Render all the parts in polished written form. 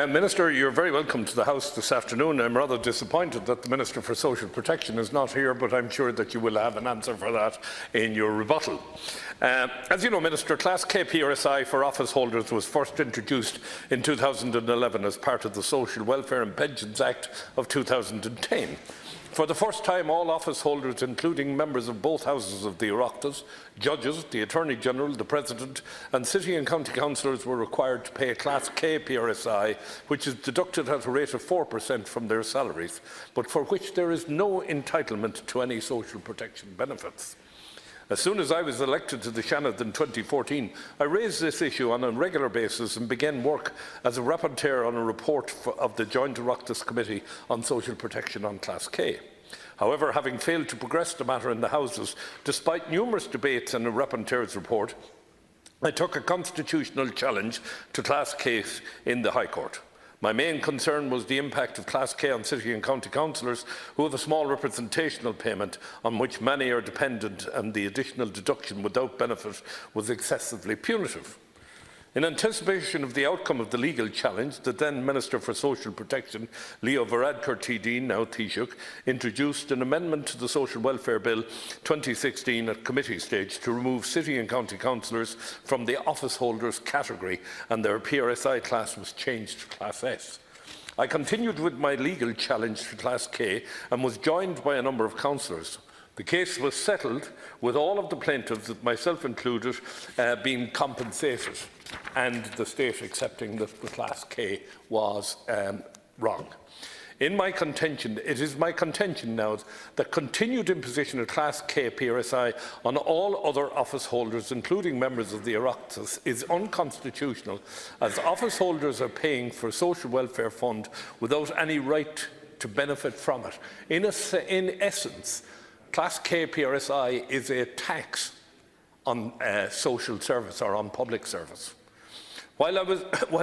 Minister, you're very welcome to the House this afternoon. I'm rather disappointed that the Minister for Social Protection is not here, but I'm sure that you will have an answer for that in your rebuttal. As you know, Minister, Class K PRSI for office holders was first introduced in 2011 as part of the Social Welfare and Pensions Act of 2010. For the first time, all office holders, including members of both houses of the Oireachtas, judges, the Attorney-General, the President and City and County Councillors were required to pay a Class K PRSI, which is deducted at a rate of 4% from their salaries, but for which there is no entitlement to any social protection benefits. As soon as I was elected to the Seanad in 2014, I raised this issue on a regular basis and began work as a rapporteur on a report of the Joint Oireachtas Committee on Social Protection on Class K. However, having failed to progress the matter in the Houses, despite numerous debates and a rapporteur's report, I took a constitutional challenge to Class K in the High Court. My main concern was the impact of Class K on City and County Councillors who have a small representational payment on which many are dependent, and the additional deduction without benefit was excessively punitive. In anticipation of the outcome of the legal challenge, the then Minister for Social Protection, Leo Varadkar TD, now Taoiseach, introduced an amendment to the Social Welfare Bill 2016 at committee stage to remove City and County Councillors from the office holders category, and their PRSI class was changed to Class S. I continued with my legal challenge to Class K and was joined by a number of councillors. The case was settled with all of the plaintiffs, myself included, being compensated, and the state accepting that the Class K was wrong. It is my contention now that continued imposition of Class K PRSI on all other office holders, including members of the Oireachtas, is unconstitutional, as office holders are paying for a social welfare fund without any right to benefit from it. In essence, Class K PRSI is a tax on social service or on public service. While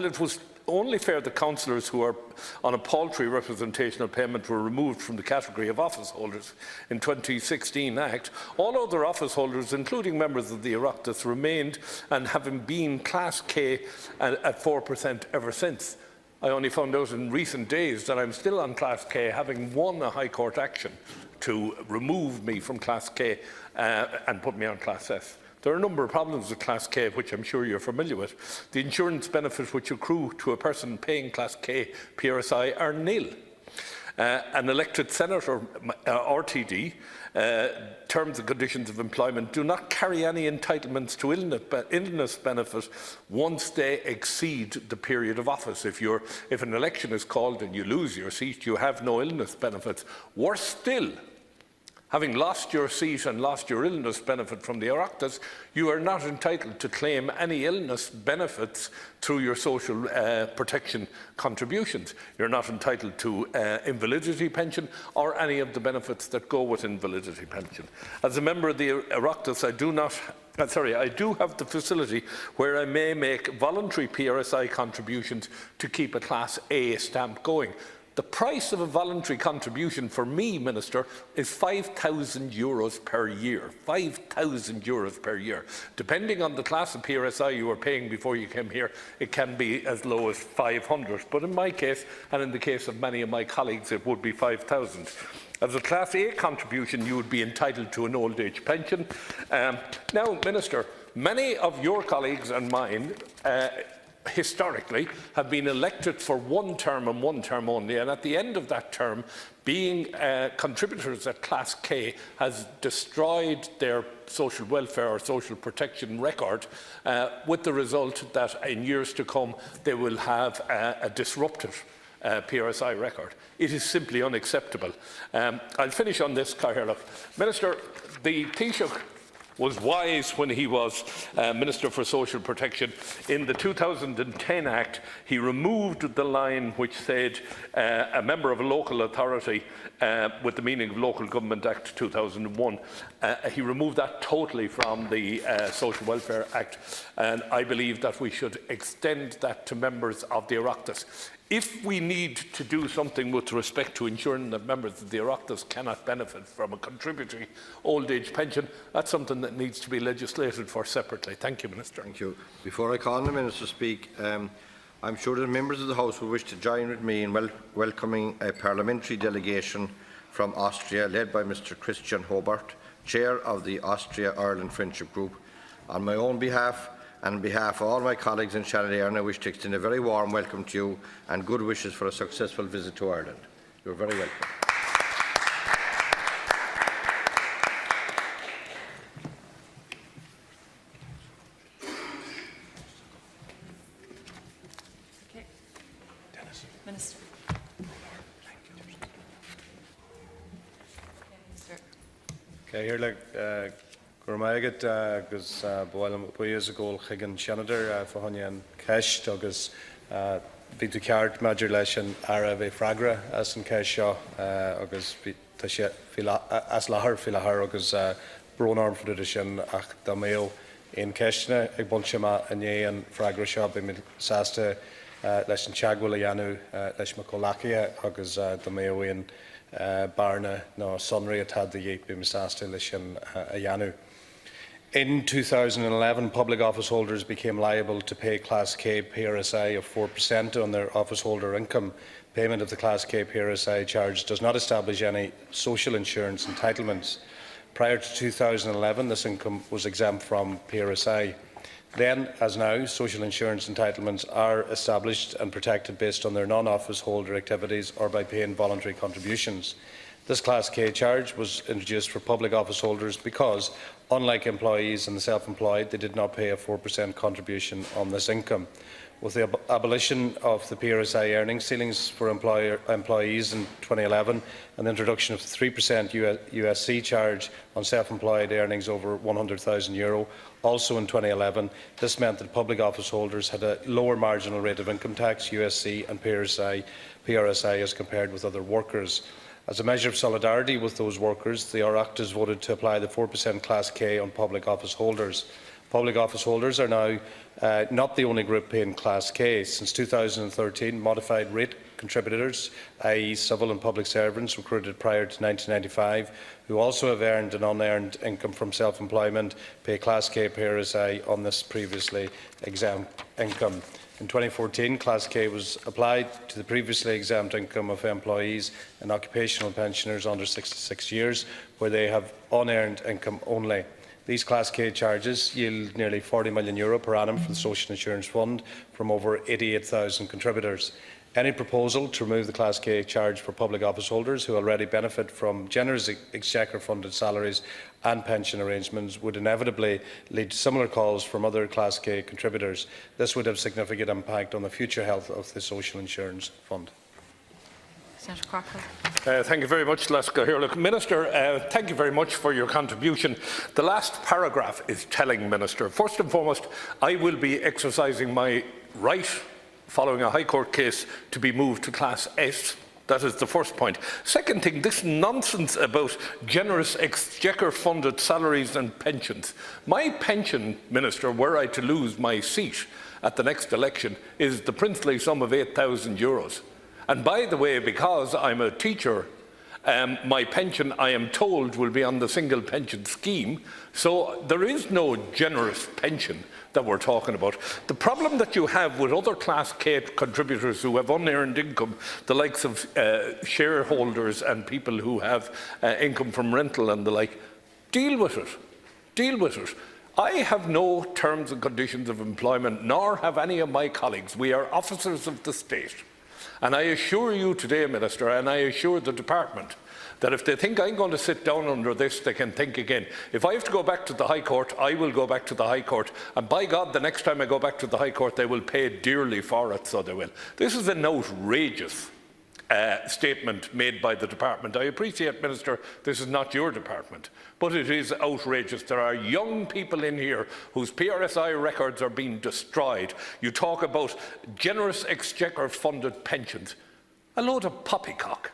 it was only fair that councillors who are on a paltry representational payment were removed from the category of office holders in 2016 Act, all other office holders, including members of the Oireachtas, remained and have been Class K at 4% ever since. I only found out in recent days that I'm still on Class K, having won a High Court action to remove me from Class K and put me on Class S. There are a number of problems with Class K, which I'm sure you're familiar with. The insurance benefits which accrue to a person paying Class K PRSI are nil. An elected senator or TD, terms and conditions of employment, do not carry any entitlements to illness benefit once they exceed the period of office. If an election is called and you lose your seat, you have no illness benefits. Worse still, having lost your seat and lost your illness benefit from the Oireachtas, you are not entitled to claim any illness benefits through your social protection contributions. You're not entitled to invalidity pension or any of the benefits that go with invalidity pension. As a member of the Oireachtas, I do have the facility where I may make voluntary PRSI contributions to keep a Class A stamp going. The price of a voluntary contribution for me, Minister, is €5,000 per year. €5,000 per year. Depending on the class of PRSI you were paying before you came here, it can be as low as 500. But in my case, and in the case of many of my colleagues, it would be 5,000. As a Class A contribution, you would be entitled to an old age pension. Now, Minister, many of your colleagues and mine historically have been elected for one term and one term only, and at the end of that term, being contributors at Class K has destroyed their social welfare or social protection record, with the result that in years to come they will have a disruptive PRSI record. It is simply unacceptable. I'll finish on this, Cathaoirleach. Minister, the Taoiseach was wise when he was Minister for Social Protection. In the 2010 Act, he removed the line which said a member of a local authority with the meaning of Local Government Act 2001, He removed that totally from the Social Welfare Act, and I believe that we should extend that to members of the Oireachtas. If we need to do something with respect to ensuring that members of the Oireachtas cannot benefit from a contributory old age pension, that's something that needs to be legislated for separately. Thank you, Minister. Thank you. Before I call on the Minister to speak, I'm sure that members of the House will wish to join with me in welcoming a parliamentary delegation from Austria, led by Mr. Christian Hobart, Chair of the Austria-Ireland Friendship Group. On my own behalf and on behalf of all my colleagues in Seanad Éireann, I wish to extend a very warm welcome to you and good wishes for a successful visit to Ireland. You are very welcome. Okay. Minister. Okay, here like Gormaigat agus boilam years ago chigan Seanadar Fahanian Cash agus Vitu Card Major Lesson Arave Fragra as in Cash agus as Lahar Filahar agus Bronarm for edition Ach Dameo in Keshna Bonchama and Ye and Fragra Shop in Sasta Lesson Chagwell Yanu Lesh Makolakia agus Dameo in Barna no Sunray at had the Yeep Mistasta Lesson Ayanu. In 2011, public office holders became liable to pay Class K PRSI of 4% on their office holder income. Payment of the Class K PRSI charge does not establish any social insurance entitlements. Prior to 2011, this income was exempt from PRSI. Then, as now, social insurance entitlements are established and protected based on their non-office holder activities or by paying voluntary contributions. This Class K charge was introduced for public office holders because, unlike employees and the self-employed, they did not pay a 4% contribution on this income. With the abolition of the PRSI earnings ceilings for employees in 2011 and the introduction of the 3% USC charge on self-employed earnings over €100,000 also in 2011, this meant that public office holders had a lower marginal rate of income tax, USC and PRSI as compared with other workers. As a measure of solidarity with those workers, the Oireachtas voted to apply the 4% Class K on public office holders. Public office holders are now not the only group paying Class K. Since 2013, modified rate contributors, i.e. civil and public servants recruited prior to 1995, who also have earned and unearned income from self-employment, pay Class K PRSI on this previously exempt income. In 2014, Class K was applied to the previously exempt income of employees and occupational pensioners under 66 years, where they have unearned income only. These Class K charges yield nearly €40 million per annum for the Social Insurance Fund from over 88,000 contributors. Any proposal to remove the Class K charge for public office holders who already benefit from generous exchequer-funded salaries and pension arrangements would inevitably lead to similar calls from other Class K contributors. This would have significant impact on the future health of the Social Insurance Fund. Senator Craughwell. Thank you very much, Leska here. Look, Minister, thank you very much for your contribution. The last paragraph is telling, Minister. First and foremost, I will be exercising my right following a High Court case to be moved to Class S. That is the first point. Second thing, this nonsense about generous exchequer-funded salaries and pensions. My pension, Minister, were I to lose my seat at the next election, is the princely sum of €8,000. And by the way, because I'm a teacher, my pension, I am told, will be on the single pension scheme. So there is no generous pension that we're talking about. The problem that you have with other Class K contributors who have unearned income, the likes of shareholders and people who have income from rental and the like, deal with it. Deal with it. I have no terms and conditions of employment, nor have any of my colleagues. We are officers of the state. And I assure you today, Minister, and I assure the Department, that if they think I'm going to sit down under this, they can think again. If I have to go back to the High Court, I will go back to the High Court. And by God, the next time I go back to the High Court, they will pay dearly for it, so they will. This is an outrageous statement made by the Department. I appreciate, Minister, this is not your department, but it is outrageous. There are young people in here whose PRSI records are being destroyed. You talk about generous exchequer-funded pensions. A load of poppycock.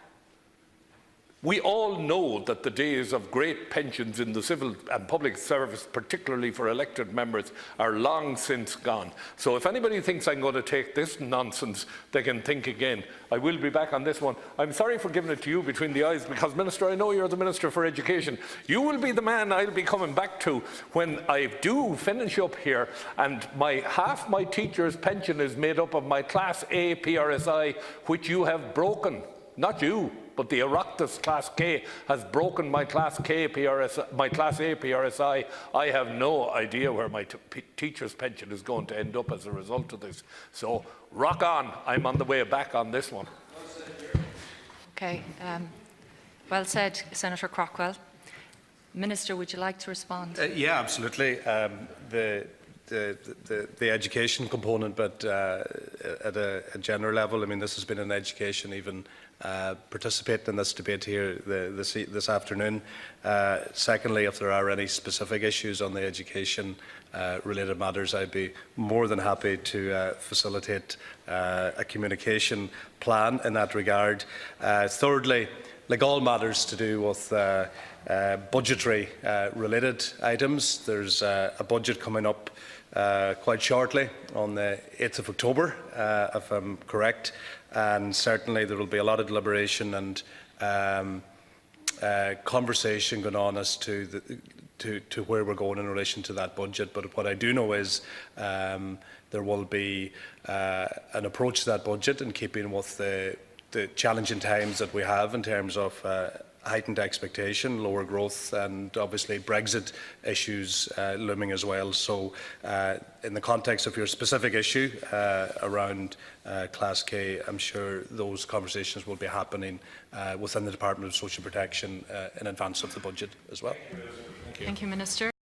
We all know that the days of great pensions in the civil and public service, particularly for elected members, are long since gone. So if anybody thinks I'm going to take this nonsense, they can think again. I will be back on this one. I'm sorry for giving it to you between the eyes, because, Minister, I know you're the Minister for Education. You will be the man I'll be coming back to when I do finish up here and half my teacher's pension is made up of my Class A PRSI, which you have broken. Not you, but the Oireachtas Class K has broken my Class K PRSI, my Class A PRSI. I have no idea where my teacher's pension is going to end up as a result of this. So rock on. I'm on the way back on this one. Okay. Well said, Senator Craughwell. Minister, would you like to respond? Yeah, absolutely. The education component, but at a general level, I mean, this has been an education even participating in this debate here this afternoon. Secondly, if there are any specific issues on the education related matters, I'd be more than happy to facilitate a communication plan in that regard. Thirdly, like all matters to do with budgetary related items, there's a budget coming up quite shortly on the 8th of October, if I'm correct, and certainly there will be a lot of deliberation and conversation going on as to where we're going in relation to that budget. But what I do know is there will be an approach to that budget in keeping with the challenging times that we have in terms of heightened expectation, lower growth, and obviously Brexit issues looming as well. So in the context of your specific issue around Class K, I'm sure those conversations will be happening within the Department of Social Protection in advance of the budget as well. Thank you, Minister.